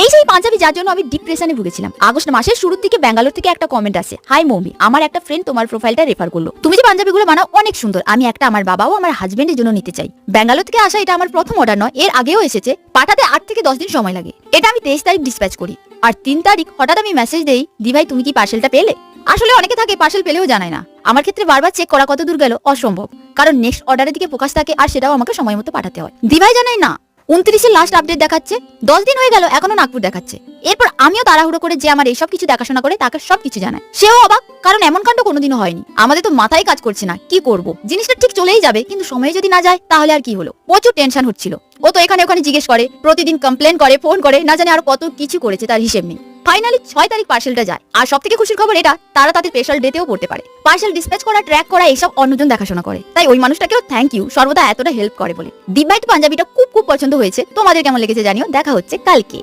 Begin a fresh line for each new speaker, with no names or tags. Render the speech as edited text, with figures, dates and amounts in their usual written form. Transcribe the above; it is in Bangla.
এই সেই পাঞ্জাবি যার জন্য আমি ডিপ্রেশনে ভুগেছিলাম। আগস্ট মাসের শুরুর দিকে ব্যাঙ্গালোর থেকে একটা কমেন্ট আসে, হাই মৌমি, আমার একটা ফ্রেন্ড তোমার প্রোফাইলটা রেফার করলো, তুমি যে পাঞ্জাবিগুলো বানাও অনেক সুন্দর, আমি একটা আমার বাবা ও আমার হাজবেন্ডের জন্য নিতে চাই। ব্যাঙ্গালোর থেকে আসা এটা আমার প্রথম অর্ডার নয়, এর আগেও এসেছে, পাঠাতে 8 থেকে 10 দিন সময় লাগে। এটা আমি 23 তারিখ ডিসপ্যাচ করি, আর 3 তারিখ হঠাৎ আমি মেসেজ দেই, দি ভাই তুমি কি পার্সেলটা পেলে? আসলে অনেকে থাকে পার্সেল পেলেও জানায় না। আমার ক্ষেত্রে বারবার চেক করা কত দূর গেল অসম্ভব, কারণ নেক্সট অর্ডারের দিকে ফোকাস থাকে, আর সেটাও আমাকে সময় মতো পাঠাতে হয়। দি ভাই জানাই না, 29-এর লাস্ট আপডেট দেখাচ্ছে, 10 দিন হয়ে গেল এখনো নাগপুর দেখাচ্ছে। এরপর আমিও তাড়াহুড়ো করে যে আমার এইসব কিছু দেখাশোনা করে তাকে সবকিছু জানায়। সেও অবাক, কারণ এমন কাণ্ড কোনোদিনও হয়নি। আমাদের তো মাথায় কাজ করছে না, কি করব, জিনিসটা ঠিক চলেই যাবে, কিন্তু সময়ে যদি না যায় তাহলে আর কি হলো। প্রচুর টেনশন হচ্ছিল। ও তো এখানে ওখানে জিজ্ঞেস করে, প্রতিদিন কমপ্লেন করে, ফোন করে, না জানে আর কত কিছু করেছে তার হিসেব নেই। ফাইনালি 6 তারিখ পার্সেলটা যায়, আর সব থেকে খুশির খবর এটা, তারা তাদের স্পেশাল ডেতেও পড়তে পারে। পার্সেল ডিসপ্যাচ করা, ট্র্যাক করা, এইসব অন্যজন দেখাশোনা করে, তাই ওই মানুষটাকেও থ্যাংক ইউ, সর্বদা এতটা হেল্প করে বলে। দিব্যাই তো পাঞ্জাবিটা খুব খুব পছন্দ হয়েছে, তোমাদের কেমন লেগেছে জানিও। দেখা হচ্ছে কালকে।